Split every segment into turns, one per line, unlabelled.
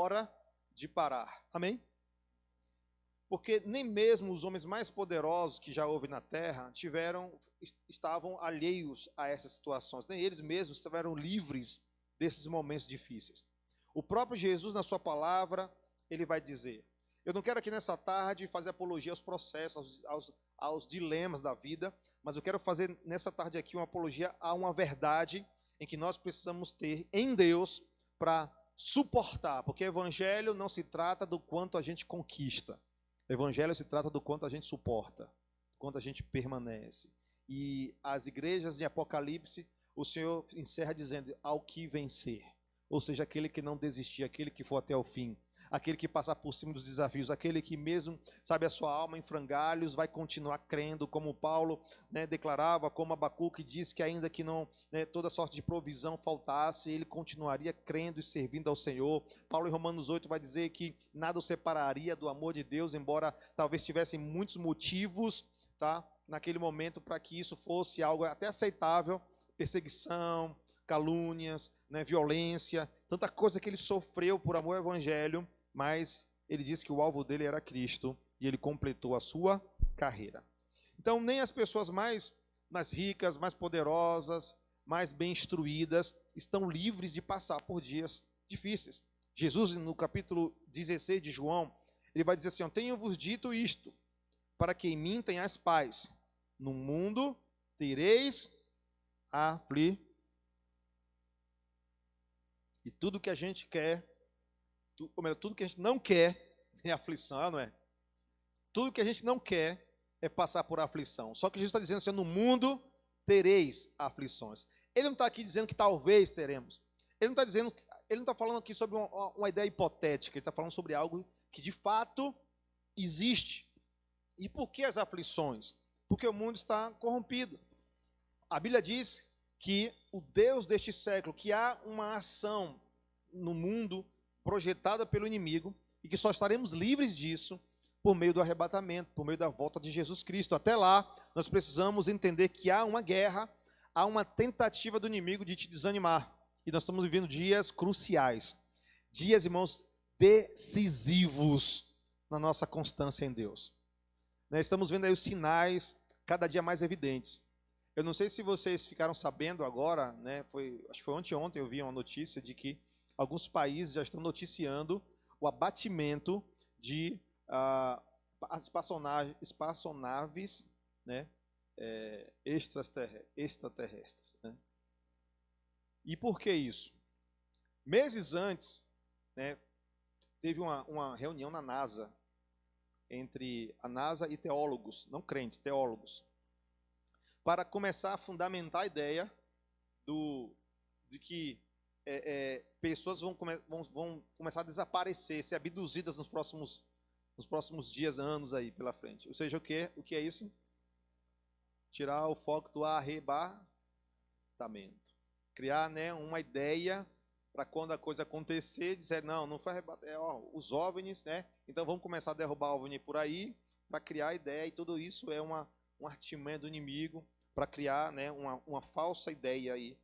hora de parar. Amém? Porque nem mesmo os homens mais poderosos que já houve na terra estavam alheios a essas situações. Nem eles mesmos estiveram livres desses momentos difíceis. O próprio Jesus, na sua palavra, ele vai dizer: eu não quero aqui nessa tarde fazer apologia aos processos, aos dilemas da vida, mas eu quero fazer nessa tarde aqui uma apologia a uma verdade em que nós precisamos ter em Deus para suportar, porque o evangelho não se trata do quanto a gente conquista, o evangelho se trata do quanto a gente suporta, do quanto a gente permanece. E as igrejas em Apocalipse, o Senhor encerra dizendo: ao que vencer, ou seja, aquele que não desistir, aquele que for até o fim, aquele que passar por cima dos desafios, aquele que mesmo, sabe, a sua alma em frangalhos, vai continuar crendo, como Paulo, né, declarava, como Abacuque disse que ainda que não, né, toda sorte de provisão faltasse, ele continuaria crendo e servindo ao Senhor. Paulo em Romanos 8 vai dizer que nada o separaria do amor de Deus, embora talvez tivessem muitos motivos, tá, naquele momento para que isso fosse algo até aceitável, perseguição, calúnias, né, violência, tanta coisa que ele sofreu por amor ao evangelho, mas ele disse que o alvo dele era Cristo e ele completou a sua carreira. Então, nem as pessoas mais ricas, mais poderosas, mais bem instruídas estão livres de passar por dias difíceis. Jesus, no capítulo 16 de João, ele vai dizer assim: tenho-vos dito isto, para que em mim tenhais paz. No mundo tereis aflições. E tudo que a gente quer, ou melhor, tudo que a gente não quer é aflição, não é? Tudo que a gente não quer é passar por aflição. Só que Jesus está dizendo assim: no mundo tereis aflições. Ele não está aqui dizendo que talvez teremos. Ele não está falando aqui sobre uma ideia hipotética, ele está falando sobre algo que de fato existe. E por que as aflições? Porque o mundo está corrompido. A Bíblia diz que o Deus deste século, que há uma ação no mundo projetada pelo inimigo e que só estaremos livres disso por meio do arrebatamento, por meio da volta de Jesus Cristo. Até lá, nós precisamos entender que há uma guerra, há uma tentativa do inimigo de te desanimar. E nós estamos vivendo dias cruciais, dias, irmãos, decisivos na nossa constância em Deus. Estamos vendo aí os sinais cada dia mais evidentes. Eu não sei se vocês ficaram sabendo agora, né? Acho que foi ontem eu vi uma notícia de que alguns países já estão noticiando o abatimento de espaçonaves, né? Extraterrestres. Né? E por que isso? Meses antes, né, teve uma reunião na NASA, entre a NASA e teólogos, não crentes, teólogos, para começar a fundamentar a ideia de que pessoas vão começar a desaparecer, ser abduzidas nos próximos dias, anos aí pela frente. Ou seja, o que é isso? Tirar o foco do arrebatamento. Criar, né, uma ideia para quando a coisa acontecer, dizer, não foi arrebatamento, os OVNIs, né? Então vamos começar a derrubar OVNI por aí, para criar a ideia, e tudo isso é uma artimanha do inimigo, para criar, né, uma falsa ideia aí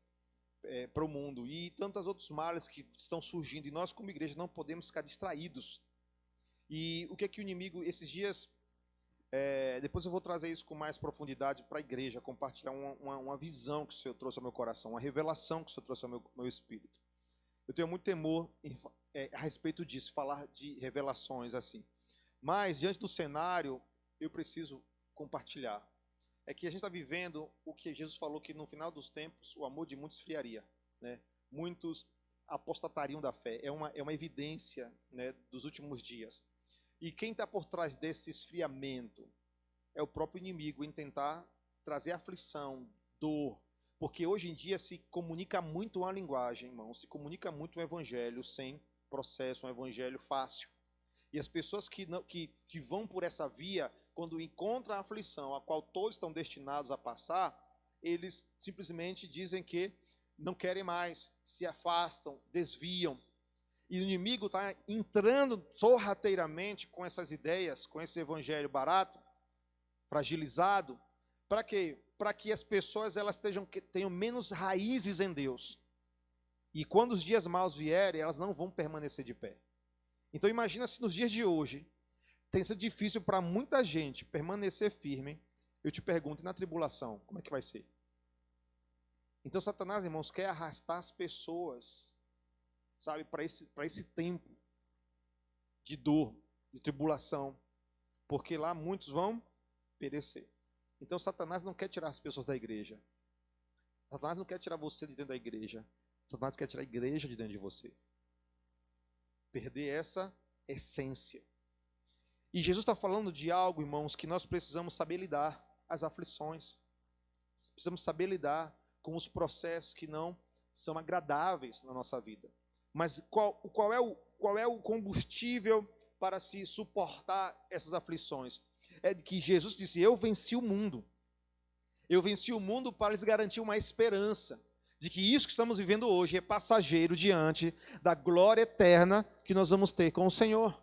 para o mundo. E tantos outros males que estão surgindo, e nós como igreja não podemos ficar distraídos. E o que é que o inimigo, esses dias, depois eu vou trazer isso com mais profundidade para a igreja, compartilhar uma visão que o Senhor trouxe ao meu coração, uma revelação que o Senhor trouxe ao meu espírito. Eu tenho muito temor a respeito disso, falar de revelações assim. Mas, diante do cenário, eu preciso compartilhar. É que a gente está vivendo o que Jesus falou, que no final dos tempos o amor de muitos esfriaria, né? Muitos apostatariam da fé. É uma evidência, né, dos últimos dias. E quem está por trás desse esfriamento é o próprio inimigo, em tentar trazer aflição, dor. Porque hoje em dia se comunica muito uma linguagem, irmão, se comunica muito um evangelho sem processo, um evangelho fácil. E as pessoas que vão por essa via, quando encontram a aflição, a qual todos estão destinados a passar, eles simplesmente dizem que não querem mais, se afastam, desviam. E o inimigo está entrando sorrateiramente com essas ideias, com esse evangelho barato, fragilizado, para quê? Para que as pessoas elas tenham menos raízes em Deus. E quando os dias maus vierem, elas não vão permanecer de pé. Então imagina se nos dias de hoje tem sido difícil para muita gente permanecer firme. Eu te pergunto, e na tribulação, como é que vai ser? Então Satanás, irmãos, quer arrastar as pessoas, sabe, para esse tempo de dor, de tribulação, porque lá muitos vão perecer. Então Satanás não quer tirar as pessoas da igreja. Satanás não quer tirar você de dentro da igreja. Satanás quer tirar a igreja de dentro de você. Perder essa essência. E Jesus está falando de algo, irmãos, que nós precisamos saber lidar, as aflições. Precisamos saber lidar com os processos que não são agradáveis na nossa vida. Mas qual é o combustível para se suportar essas aflições? É que Jesus disse, eu venci o mundo. Eu venci o mundo para lhes garantir uma esperança de que isso que estamos vivendo hoje é passageiro diante da glória eterna que nós vamos ter com o Senhor.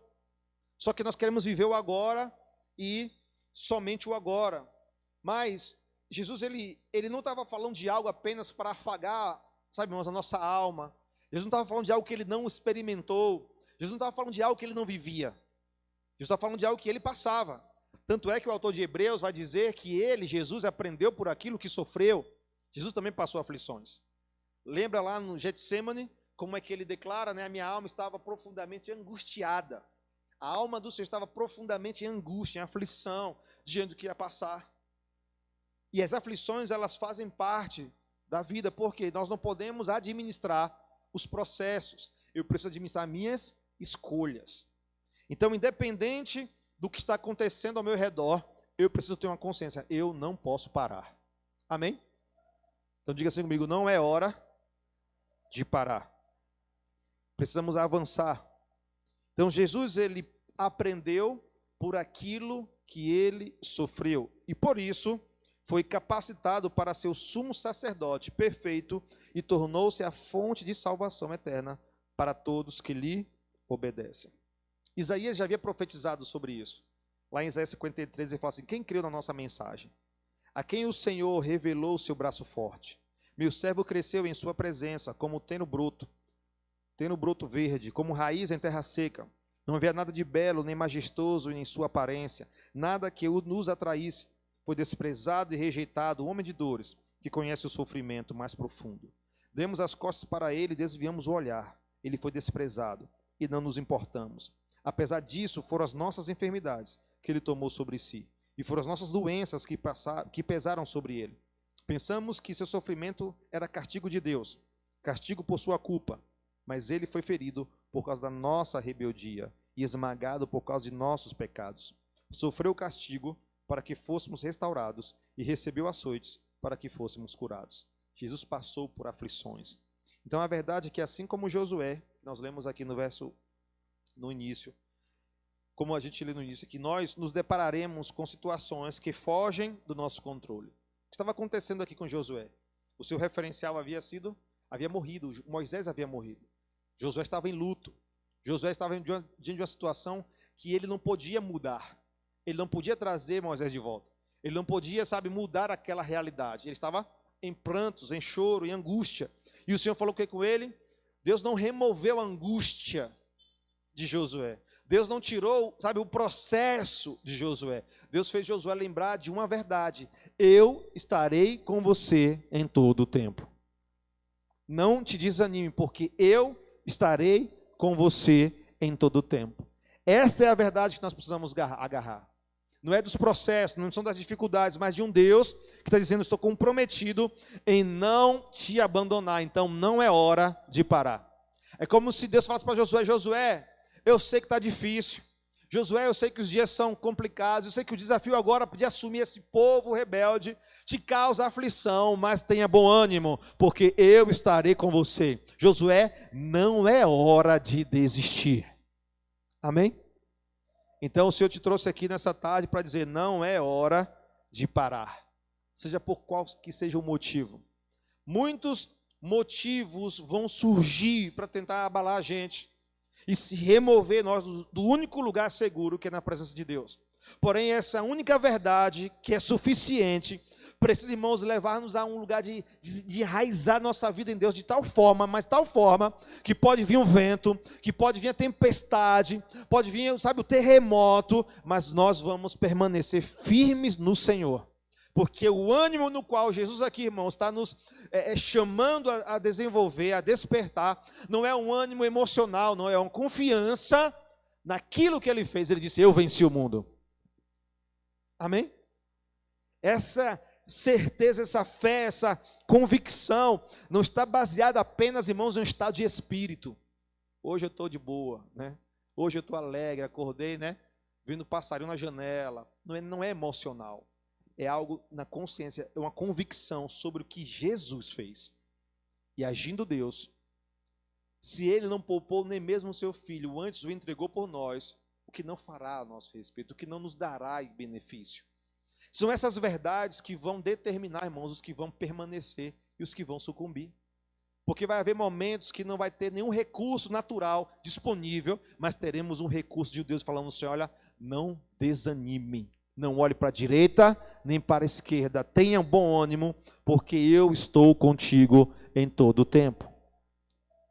Só que nós queremos viver o agora e somente o agora. Mas Jesus, ele não estava falando de algo apenas para afagar, sabe, irmãos, a nossa alma. Jesus não estava falando de algo que ele não experimentou. Jesus não estava falando de algo que ele não vivia. Jesus estava falando de algo que ele passava. Tanto é que o autor de Hebreus vai dizer que ele, Jesus, aprendeu por aquilo que sofreu. Jesus também passou aflições. Lembra lá no Getsêmani, como é que ele declara, né? A minha alma estava profundamente angustiada. A alma do Senhor estava profundamente em angústia, em aflição, diante do que ia passar. E as aflições, elas fazem parte da vida, porque nós não podemos administrar os processos. Eu preciso administrar minhas escolhas. Então, independente do que está acontecendo ao meu redor, eu preciso ter uma consciência, eu não posso parar. Amém? Então diga assim comigo, não é hora de parar. Precisamos avançar. Então Jesus, ele aprendeu por aquilo que ele sofreu. E por isso, foi capacitado para ser o sumo sacerdote perfeito e tornou-se a fonte de salvação eterna para todos que lhe obedecem. Isaías já havia profetizado sobre isso. Lá em Isaías 53, ele fala assim, quem creu na nossa mensagem? A quem o Senhor revelou o seu braço forte? Meu servo cresceu em sua presença, como teno broto verde, como raiz em terra seca. Não havia nada de belo, nem majestoso em sua aparência, nada que nos atraísse. Foi desprezado e rejeitado, homem de dores, que conhece o sofrimento mais profundo. Demos as costas para ele e desviamos o olhar. Ele foi desprezado e não nos importamos. Apesar disso, foram as nossas enfermidades que ele tomou sobre si, e foram as nossas doenças que pesaram sobre ele. Pensamos que seu sofrimento era castigo de Deus, castigo por sua culpa, mas ele foi ferido por causa da nossa rebeldia e esmagado por causa de nossos pecados. Sofreu o castigo para que fôssemos restaurados e recebeu açoites para que fôssemos curados. Jesus passou por aflições. Então a verdade é que assim como Josué, nós lemos aqui no início, como a gente lê no início, que nós nos depararemos com situações que fogem do nosso controle. O que estava acontecendo aqui com Josué? O seu referencial havia morrido, Moisés havia morrido. Josué estava em luto. Josué estava diante de uma situação que ele não podia mudar. Ele não podia trazer Moisés de volta. Ele não podia, mudar aquela realidade. Ele estava em prantos, em choro, em angústia. E o Senhor falou o que com ele? Deus não removeu a angústia de Josué. Deus não tirou, o processo de Josué. Deus fez Josué lembrar de uma verdade. Eu estarei com você em todo o tempo. Não te desanime, porque eu estarei com você em todo o tempo. Essa é a verdade que nós precisamos agarrar. Não é dos processos, não são das dificuldades, mas de um Deus que está dizendo, estou comprometido em não te abandonar. Então não é hora de parar. É como se Deus falasse para Josué, Josué, eu sei que está difícil. Josué, eu sei que os dias são complicados. Eu sei que o desafio agora de assumir esse povo rebelde te causa aflição, mas tenha bom ânimo, porque eu estarei com você. Josué, não é hora de desistir. Amém? Então o Senhor te trouxe aqui nessa tarde para dizer, não é hora de parar. Seja por qual que seja o motivo. Muitos motivos vão surgir para tentar abalar a gente e se remover nós do único lugar seguro que é na presença de Deus. Porém, essa única verdade, que é suficiente, precisa, irmãos, levar-nos a um lugar de enraizar nossa vida em Deus de tal forma, mas tal forma, que pode vir um vento, que pode vir a tempestade, pode vir, sabe, o terremoto, mas nós vamos permanecer firmes no Senhor. Porque o ânimo no qual Jesus aqui, irmãos, está nos chamando a desenvolver, a despertar, não é um ânimo emocional, não é uma confiança naquilo que Ele fez. Ele disse, eu venci o mundo. Amém? Essa certeza, essa fé, essa convicção não está baseada apenas, irmãos, em um estado de espírito. Hoje eu estou de boa, né? Hoje eu estou alegre, acordei, né? Vendo passarinho na janela. Não é emocional. É algo na consciência, é uma convicção sobre o que Jesus fez. E agindo Deus, se Ele não poupou nem mesmo o seu Filho, antes o entregou por nós, o que não fará a nosso respeito, o que não nos dará benefício. São essas verdades que vão determinar, irmãos, os que vão permanecer e os que vão sucumbir. Porque vai haver momentos que não vai ter nenhum recurso natural disponível, mas teremos um recurso de Deus falando assim, olha, não desanime, não olhe para a direita nem para a esquerda, tenha bom ânimo, porque eu estou contigo em todo o tempo.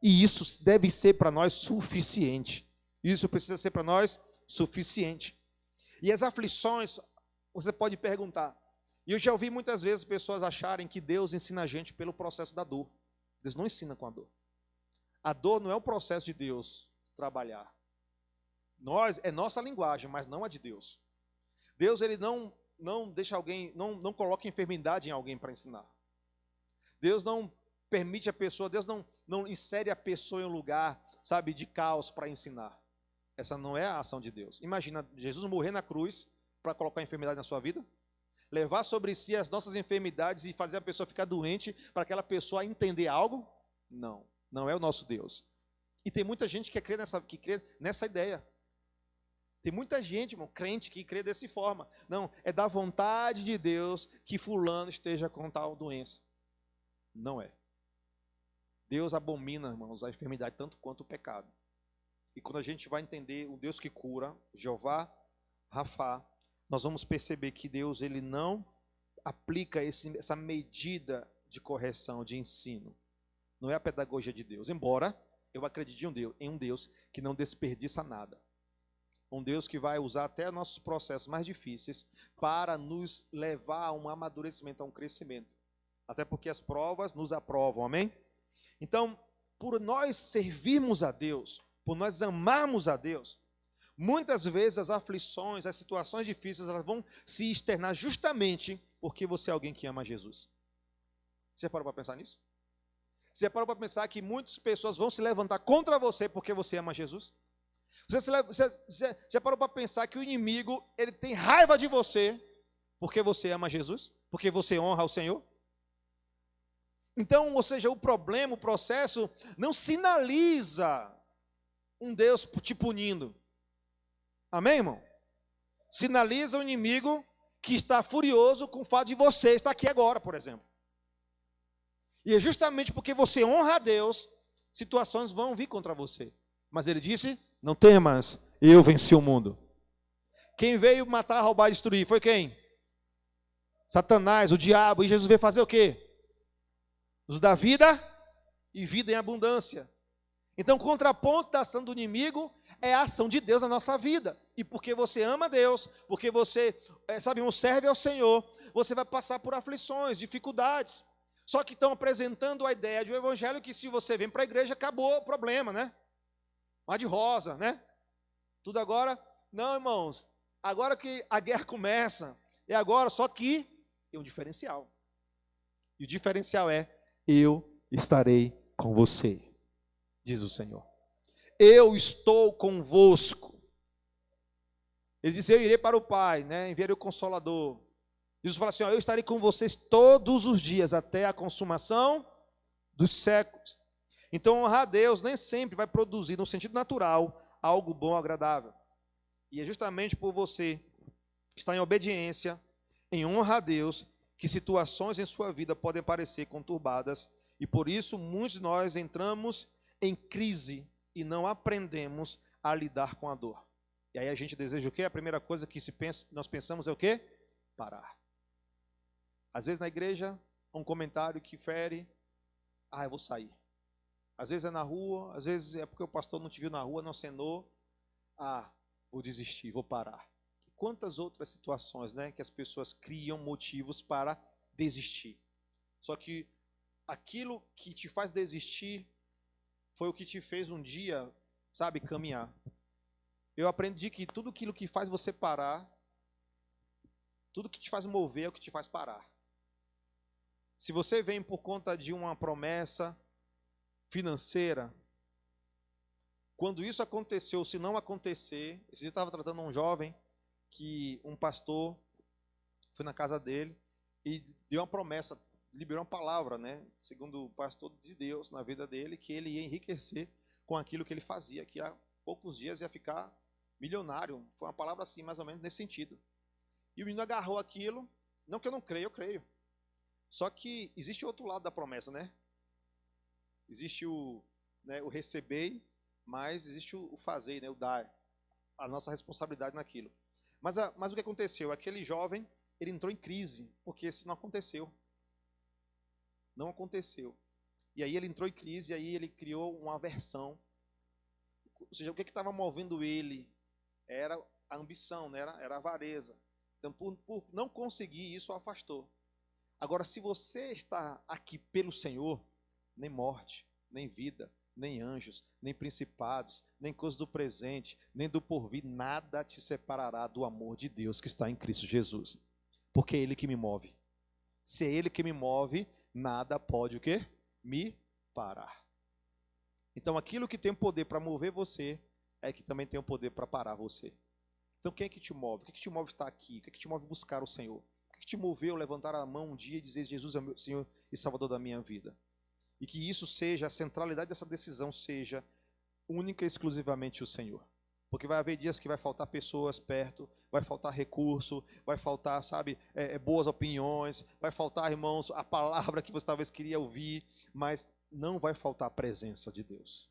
E isso deve ser para nós suficiente. Isso precisa ser para nós suficiente. E as aflições, você pode perguntar, e eu já ouvi muitas vezes pessoas acharem que Deus ensina a gente pelo processo da dor. Deus não ensina com a dor. A dor não é o processo de Deus trabalhar. É nossa linguagem, mas não a de Deus. Deus, Ele não deixa alguém, não coloca enfermidade em alguém para ensinar. Deus não permite a pessoa, Deus não insere a pessoa em um lugar, sabe, de caos para ensinar. Essa não é a ação de Deus. Imagina Jesus morrer na cruz para colocar enfermidade na sua vida? Levar sobre si as nossas enfermidades e fazer a pessoa ficar doente para aquela pessoa entender algo? Não é o nosso Deus. E tem muita gente que crê nessa ideia. Tem muita gente, irmão, crente, que crê dessa forma. Não, é da vontade de Deus que fulano esteja com tal doença. Não é. Deus abomina, irmãos, a enfermidade tanto quanto o pecado. E quando a gente vai entender o Deus que cura, Jeová Rafá, nós vamos perceber que Deus, Ele não aplica essa medida de correção, de ensino. Não é a pedagogia de Deus. Embora eu acredite em um Deus que não desperdiça nada. Um Deus que vai usar até nossos processos mais difíceis para nos levar a um amadurecimento, a um crescimento. Até porque as provas nos aprovam, amém? Então, por nós servirmos a Deus, por nós amarmos a Deus, muitas vezes as aflições, as situações difíceis, elas vão se externar justamente porque você é alguém que ama Jesus. Você já parou para pensar nisso? Você já parou para pensar que muitas pessoas vão se levantar contra você porque você ama Jesus? Você já parou para pensar que o inimigo, ele tem raiva de você porque você ama Jesus? Porque você honra ao Senhor? Então, ou seja, o problema, o processo, não sinaliza um Deus te punindo. Amém, irmão? Sinaliza o inimigo que está furioso com o fato de você estar aqui agora, por exemplo. E é justamente porque você honra a Deus, situações vão vir contra você. Mas ele disse, não temas, eu venci o mundo. Quem veio matar, roubar e destruir foi quem? Satanás, o diabo. E Jesus veio fazer o quê? Nos dar vida e vida em abundância. Então, o contraponto da ação do inimigo é a ação de Deus na nossa vida. E porque você ama Deus, porque você, serve ao Senhor, você vai passar por aflições, dificuldades. Só que estão apresentando a ideia de um evangelho que se você vem para a igreja, acabou o problema, né? Mar de rosa, né? Tudo agora. Não, irmãos, agora que a guerra começa, é agora, só que tem um diferencial. E o diferencial é, eu estarei com você, diz o Senhor. Eu estou convosco. Ele disse, eu irei para o Pai, né? Enviarei o Consolador. Jesus fala assim, ó, eu estarei com vocês todos os dias, até a consumação dos séculos. Então, honrar a Deus nem sempre vai produzir, no sentido natural, algo bom, agradável. E é justamente por você estar em obediência, em honra a Deus, que situações em sua vida podem parecer conturbadas. E por isso, muitos de nós entramos em crise e não aprendemos a lidar com a dor. E aí a gente deseja o quê? A primeira coisa que nós pensamos é o quê? Parar. Às vezes na igreja, um comentário que fere, eu vou sair. Às vezes é na rua, às vezes é porque o pastor não te viu na rua, não acenou. Vou desistir, vou parar. E quantas outras situações, né, que as pessoas criam motivos para desistir. Só que aquilo que te faz desistir foi o que te fez um dia, sabe, caminhar. Eu aprendi que tudo aquilo que faz você parar, tudo que te faz mover é o que te faz parar. Se você vem por conta de uma promessa financeira, quando isso aconteceu, se não acontecer, esse dia eu estava tratando um jovem que um pastor foi na casa dele e deu uma promessa, liberou uma palavra, né, segundo o pastor de Deus na vida dele, que ele ia enriquecer com aquilo que ele fazia, que há poucos dias ia ficar milionário. Foi uma palavra assim, mais ou menos nesse sentido. E o menino agarrou aquilo, não que eu não creio, eu creio. Só que existe outro lado da promessa, né? Existe o receber, mas existe o fazer, né? O dar, a nossa responsabilidade naquilo. Mas o que aconteceu? Aquele jovem, ele entrou em crise, porque isso não aconteceu. Não aconteceu. E aí ele entrou em crise, e aí ele criou uma aversão. Ou seja, o que estava movendo ele era a ambição, né? Era a avareza. Então, por não conseguir, isso o afastou. Agora, se você está aqui pelo Senhor, nem morte, nem vida, nem anjos, nem principados, nem coisas do presente, nem do porvir, nada te separará do amor de Deus que está em Cristo Jesus. Porque é Ele que me move. Se é Ele que me move, nada pode o quê? Me parar. Então, aquilo que tem poder para mover você, é que também tem o poder para parar você. Então, quem é que te move? O que te move estar aqui? O que te move buscar o Senhor? O que te moveu levantar a mão um dia e dizer: Jesus é o meu Senhor e Salvador da minha vida? E que isso seja, a centralidade dessa decisão seja única e exclusivamente o Senhor. Porque vai haver dias que vai faltar pessoas perto, vai faltar recurso, vai faltar, boas opiniões, vai faltar, irmãos, a palavra que você talvez queria ouvir, mas não vai faltar a presença de Deus.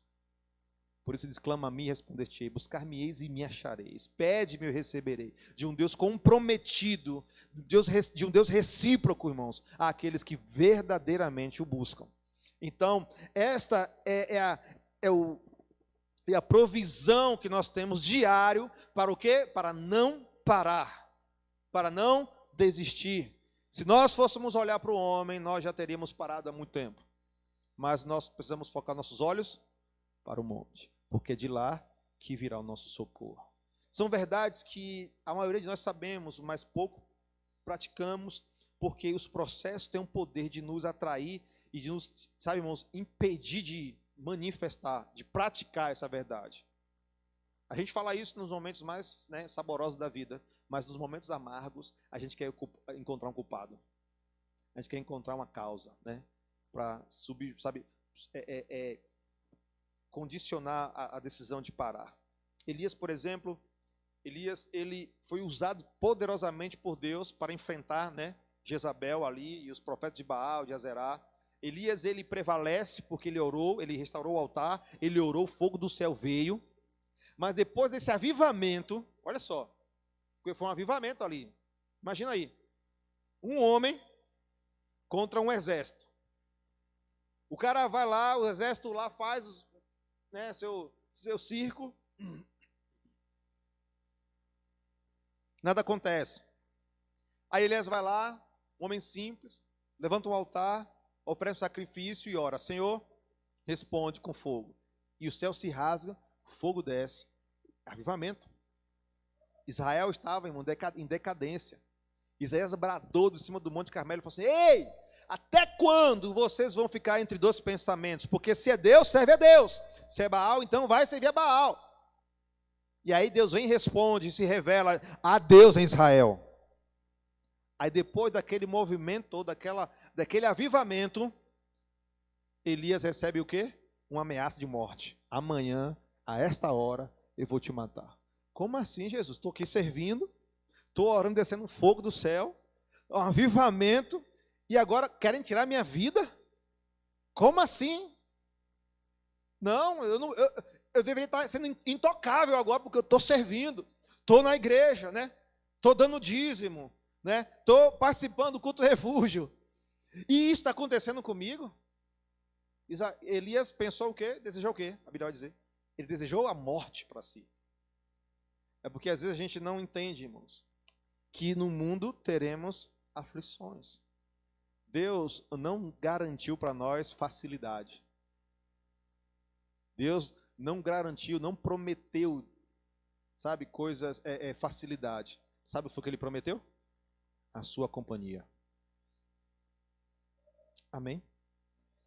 Por isso diz: clama-me e responder-te-ei, buscar-me-eis e me achareis, pede-me e eu receberei. De um Deus comprometido, de um Deus recíproco, irmãos, àqueles que verdadeiramente o buscam. Então, esta é a provisão que nós temos diário para o quê? Para não parar, para não desistir. Se nós fôssemos olhar para o homem, nós já teríamos parado há muito tempo. Mas nós precisamos focar nossos olhos para o monte, porque é de lá que virá o nosso socorro. São verdades que a maioria de nós sabemos, mas pouco praticamos, porque os processos têm o poder de nos atrair e de nos, irmãos, impedir de manifestar, de praticar essa verdade. A gente fala isso nos momentos mais saborosos da vida, mas nos momentos amargos a gente quer encontrar um culpado. A gente quer encontrar uma causa, para subir, condicionar a decisão de parar. Elias, por exemplo, ele foi usado poderosamente por Deus para enfrentar, Jezabel ali e os profetas de Baal, de Azerá. Elias, ele prevalece porque ele orou, ele restaurou o altar, ele orou, o fogo do céu veio. Mas depois desse avivamento, olha só, porque foi um avivamento ali. Imagina aí, um homem contra um exército. O cara vai lá, o exército lá faz seu circo. Nada acontece. Aí Elias vai lá, um homem simples, levanta um altar, oferece um sacrifício e ora: Senhor, responde com fogo. E o céu se rasga, o fogo desce. Avivamento. Israel estava em decadência. Isaías bradou de cima do Monte Carmelo e falou assim: ei, até quando vocês vão ficar entre dois pensamentos? Porque se é Deus, serve a Deus. Se é Baal, então vai servir a Baal. E aí Deus vem e responde, e se revela a Deus em Israel. Aí depois daquele movimento, daquele avivamento, Elias recebe o quê? Uma ameaça de morte. Amanhã, a esta hora, eu vou te matar. Como assim, Jesus? Estou aqui servindo, estou orando, descendo fogo do céu, um avivamento, e agora querem tirar minha vida? Como assim? Não, eu deveria estar sendo intocável agora, porque eu estou servindo. Estou na igreja, né? Estou dando dízimo, né? Estou participando do culto refúgio. E isso está acontecendo comigo? Elias pensou o quê? Desejou o quê? A Bíblia vai dizer. Ele desejou a morte para si. É porque às vezes a gente não entende, irmãos, que no mundo teremos aflições. Deus não garantiu para nós facilidade. Deus não garantiu, não prometeu, sabe, coisas, facilidade. Sabe o que ele prometeu? A sua companhia. Amém?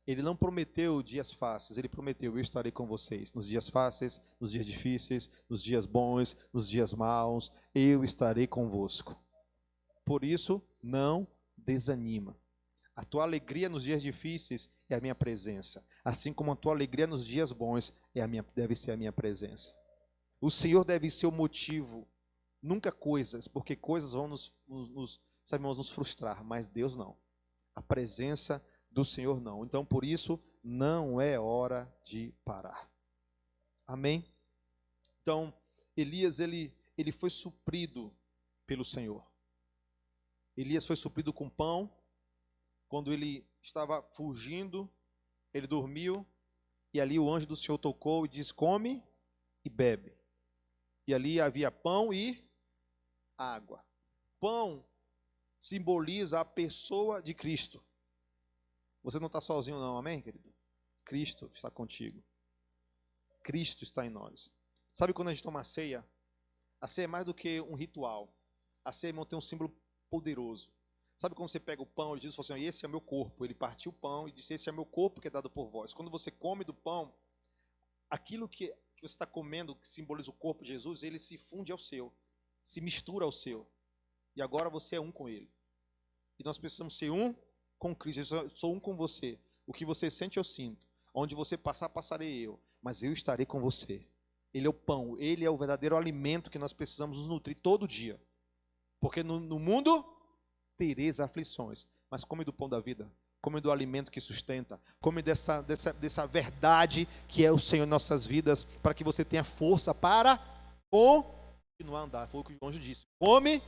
Ele não prometeu dias fáceis, ele prometeu: eu estarei com vocês nos dias fáceis, nos dias difíceis, nos dias bons, nos dias maus, eu estarei convosco. Por isso, não desanima. A tua alegria nos dias difíceis é a minha presença, assim como a tua alegria nos dias bons deve ser a minha presença. O Senhor deve ser o motivo, nunca coisas, porque coisas vão nos frustrar, mas Deus não. A presença do Senhor não. Então, por isso, não é hora de parar. Amém? Então, Elias, ele foi suprido pelo Senhor. Elias foi suprido com pão. Quando ele estava fugindo, ele dormiu, e ali o anjo do Senhor tocou e disse: come e bebe. E ali havia pão e água. Pão simboliza a pessoa de Cristo. Você não está sozinho não, amém, querido? Cristo está contigo. Cristo está em nós. Sabe quando a gente toma a ceia? A ceia é mais do que um ritual. A ceia, irmão, tem um símbolo poderoso. Sabe quando você pega o pão e diz assim: esse é meu corpo? Ele partiu o pão e disse: esse é meu corpo que é dado por vós. Quando você come do pão, aquilo que você está comendo, que simboliza o corpo de Jesus, ele se funde ao seu, se mistura ao seu. E agora você é um com ele. E nós precisamos ser um com Cristo. Eu sou um com você. O que você sente, eu sinto. Onde você passar, passarei eu. Mas eu estarei com você. Ele é o pão, ele é o verdadeiro alimento que nós precisamos nos nutrir todo dia. Porque no mundo tereis aflições, mas come do pão da vida, come do alimento que sustenta, come dessa verdade que é o Senhor em nossas vidas, para que você tenha força para continuar a andar. Foi o que o anjo disse: come,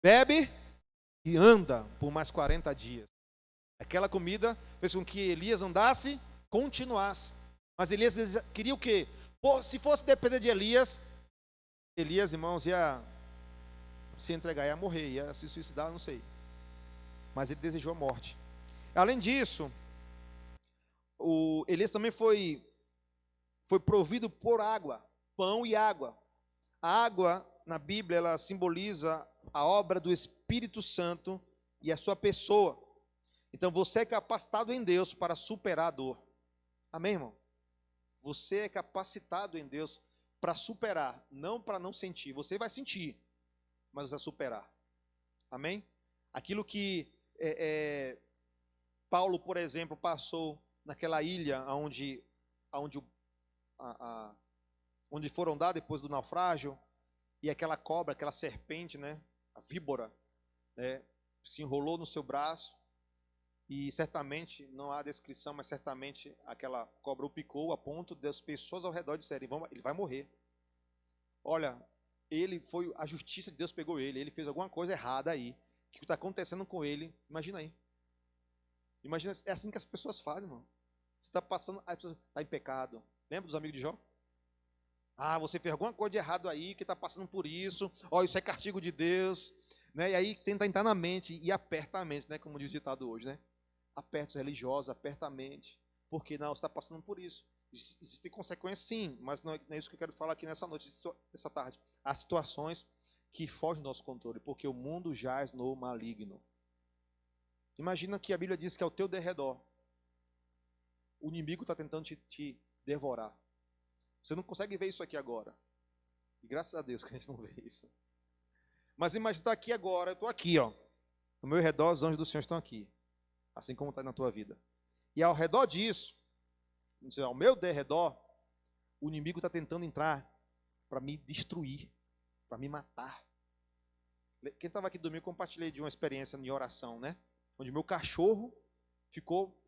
bebe e anda por mais 40 dias. Aquela comida fez com que Elias andasse, continuasse. Mas Elias queria o quê? Se fosse depender de Elias, irmãos, ia se entregar, ia morrer, ia se suicidar, não sei. Mas ele desejou a morte. Além disso, Elias também foi provido por água, pão e água. A água, na Bíblia, ela simboliza a obra do Espírito Santo e a sua pessoa. Então você é capacitado em Deus para superar a dor. Amém, irmão? Você é capacitado em Deus para superar, não para não sentir. Você vai sentir, mas vai superar. Amém? Aquilo que Paulo, por exemplo, passou naquela ilha onde foram dar depois do naufrágio, e aquela cobra, aquela serpente, né, a víbora, né, se enrolou no seu braço, e certamente, não há descrição, mas certamente aquela cobra o picou a ponto das pessoas ao redor disserem: ele vai morrer. Olha, a justiça de Deus pegou ele fez alguma coisa errada aí. O que está acontecendo com ele? Imagina aí. Imagina, é assim que as pessoas fazem, irmão. Você está passando, a pessoa está em pecado. Lembra dos amigos de Jó? Você fez alguma coisa de errado aí, que está passando por isso. Isso é castigo de Deus. Né? E aí tenta entrar na mente e aperta a mente, né? Como diz o ditado hoje, né? Aperta os religiosos, aperta a mente. Porque não, você está passando por isso. Existem consequências, sim, mas não é isso que eu quero falar aqui nessa noite, nessa tarde. Há situações que fogem do nosso controle, porque o mundo jaz no maligno. Imagina que a Bíblia diz que ao teu derredor o inimigo está tentando te devorar. Você não consegue ver isso aqui agora. E graças a Deus que a gente não vê isso. Mas imagina, está aqui agora, eu estou aqui, ó. No meu redor, os anjos do Senhor estão aqui. Assim como está na tua vida. E ao redor disso, ao meu derredor, o inimigo está tentando entrar para me destruir, para me matar. Quem estava aqui domingo, eu compartilhei de uma experiência em oração, né? Onde meu cachorro ficou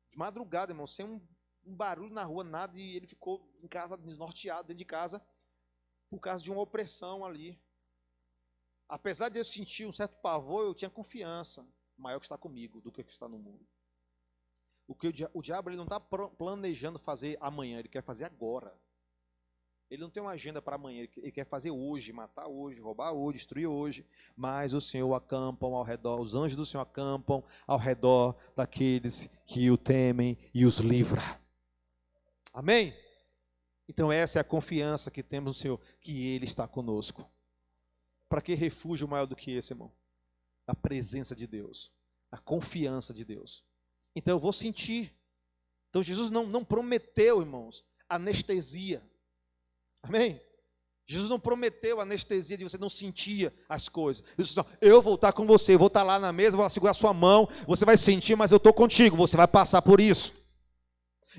de madrugada, irmão, sem um barulho na rua, nada, e ele ficou em casa, desnorteado, dentro de casa, por causa de uma opressão ali. Apesar de eu sentir um certo pavor, eu tinha confiança maior que está comigo do que está no mundo. O diabo ele não está planejando fazer amanhã, ele quer fazer agora. Ele não tem uma agenda para amanhã, ele quer fazer hoje, matar hoje, roubar hoje, destruir hoje. Mas o Senhor acampam ao redor, os anjos do Senhor acampam ao redor daqueles que o temem e os livra. Amém? Então essa é a confiança que temos no Senhor, que Ele está conosco. Para que refúgio maior do que esse, irmão? A presença de Deus, a confiança de Deus. Então eu vou sentir. Então Jesus não prometeu, irmãos, anestesia. Amém? Jesus não prometeu anestesia de você não sentir as coisas. Jesus disse, eu vou estar com você, vou estar lá na mesa, vou segurar sua mão, você vai sentir, mas eu estou contigo, você vai passar por isso.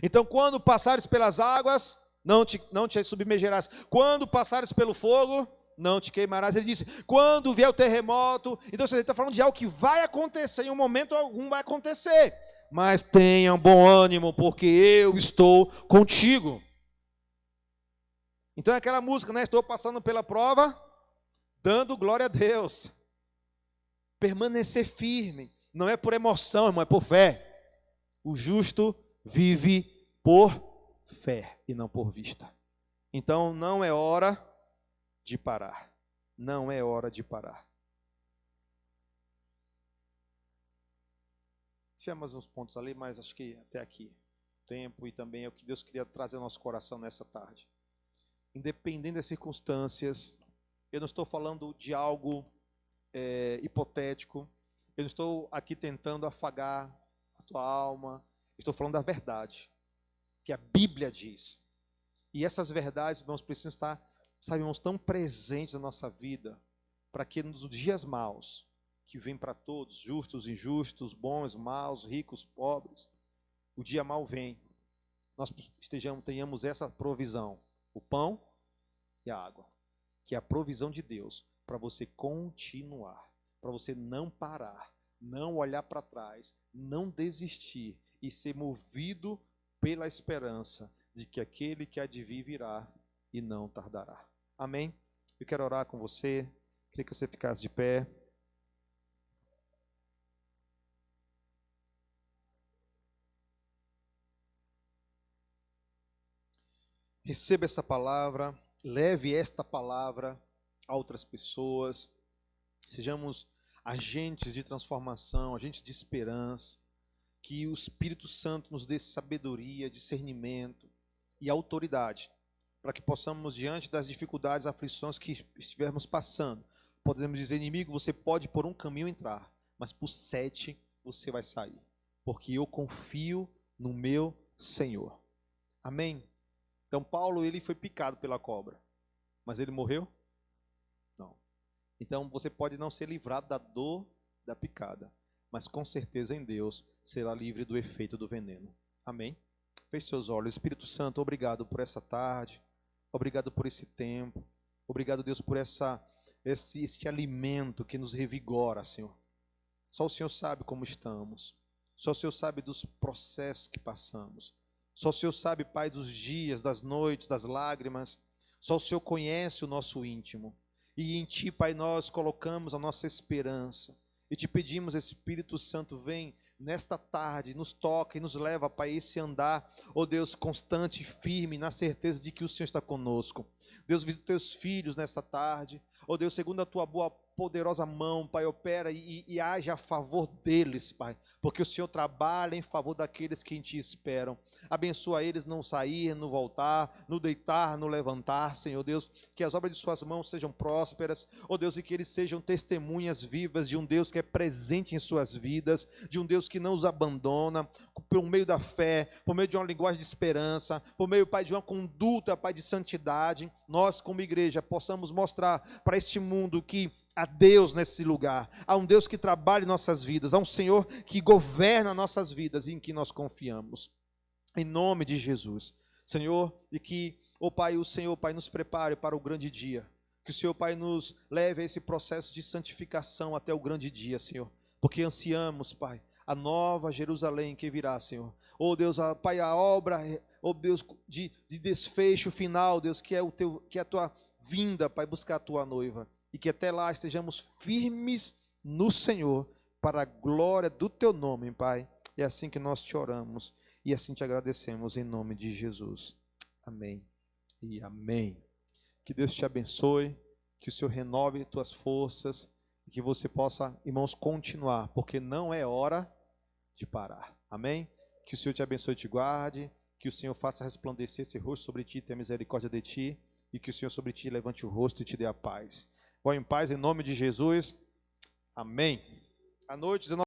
Então quando passares pelas águas, não te submergerás. Quando passares pelo fogo, não te queimarás. Ele disse, quando vier o terremoto, então você está falando de algo que vai acontecer, em um momento algum vai acontecer. Mas tenham bom ânimo, porque eu estou contigo. Então é aquela música, né? Estou passando pela prova, dando glória a Deus. Permanecer firme, não é por emoção, irmão, é por fé. O justo vive por fé e não por vista. Então não é hora de parar. Não é hora de parar. Tinha mais uns pontos ali, mas acho que até aqui. Tempo e também é o que Deus queria trazer ao nosso coração nessa tarde. Independente das circunstâncias, eu não estou falando de algo hipotético, eu não estou aqui tentando afagar a tua alma, estou falando da verdade, que a Bíblia diz. E essas verdades, irmãos, precisam estar, sabe, irmãos, tão presentes na nossa vida, para que nos dias maus, que vêm para todos, justos, injustos, bons, maus, ricos, pobres, o dia mau vem, nós tenhamos essa provisão. O pão e a água, que é a provisão de Deus para você continuar, para você não parar, não olhar para trás, não desistir e ser movido pela esperança de que aquele que há de vir virá e não tardará. Amém? Eu quero orar com você, queria que você ficasse de pé. Receba essa palavra, leve esta palavra a outras pessoas, sejamos agentes de transformação, agentes de esperança, que o Espírito Santo nos dê sabedoria, discernimento e autoridade, para que possamos, diante das dificuldades, aflições que estivermos passando, podemos dizer, inimigo, você pode por um caminho entrar, mas por 7 você vai sair, porque eu confio no meu Senhor. Amém? Então Paulo, ele foi picado pela cobra, mas ele morreu? Não. Então você pode não ser livrado da dor da picada, mas com certeza em Deus será livre do efeito do veneno. Amém? Feche seus olhos. Espírito Santo, obrigado por essa tarde, obrigado por esse tempo, obrigado, Deus, por esse alimento que nos revigora, Senhor. Só o Senhor sabe como estamos, só o Senhor sabe dos processos que passamos. Só o Senhor sabe, Pai, dos dias, das noites, das lágrimas. Só o Senhor conhece o nosso íntimo. E em Ti, Pai, nós colocamos a nossa esperança. E te pedimos, Espírito Santo, vem nesta tarde, nos toca e nos leva, Pai, esse andar, ó Deus, constante e firme, na certeza de que o Senhor está conosco. Deus, visita teus filhos nessa tarde. Ó Deus, segundo a tua boa, poderosa mão, Pai, opera e age a favor deles, Pai, porque o Senhor trabalha em favor daqueles que em Ti esperam. Abençoa eles não sair, não voltar, no deitar, no levantar, Senhor Deus, que as obras de suas mãos sejam prósperas, ó Deus, e que eles sejam testemunhas vivas de um Deus que é presente em suas vidas, de um Deus que não os abandona, por meio da fé, por meio de uma linguagem de esperança, por meio, Pai, de uma conduta, Pai, de santidade. Nós, como igreja, possamos mostrar para este mundo que há Deus nesse lugar, há um Deus que trabalha em nossas vidas, há um Senhor que governa nossas vidas e em que nós confiamos. Em nome de Jesus, Senhor, e que, ó Pai, o Senhor, Pai, nos prepare para o grande dia, que o Senhor, Pai, nos leve a esse processo de santificação até o grande dia, Senhor, porque ansiamos, Pai, a nova Jerusalém que virá, Senhor. Ó Deus, Pai, a obra, ó Deus, de desfecho final, Deus, que é a tua vinda, Pai, buscar a tua noiva. E que até lá estejamos firmes no Senhor, para a glória do teu nome, Pai. É assim que nós te oramos e assim te agradecemos em nome de Jesus. Amém e amém. Que Deus te abençoe, que o Senhor renove tuas forças e que você possa, irmãos, continuar, porque não é hora de parar. Amém? Que o Senhor te abençoe e te guarde, que o Senhor faça resplandecer esse rosto sobre ti, tenha misericórdia de ti, e que o Senhor sobre ti levante o rosto e te dê a paz. Vá em paz em nome de Jesus. Amém. À noite, 19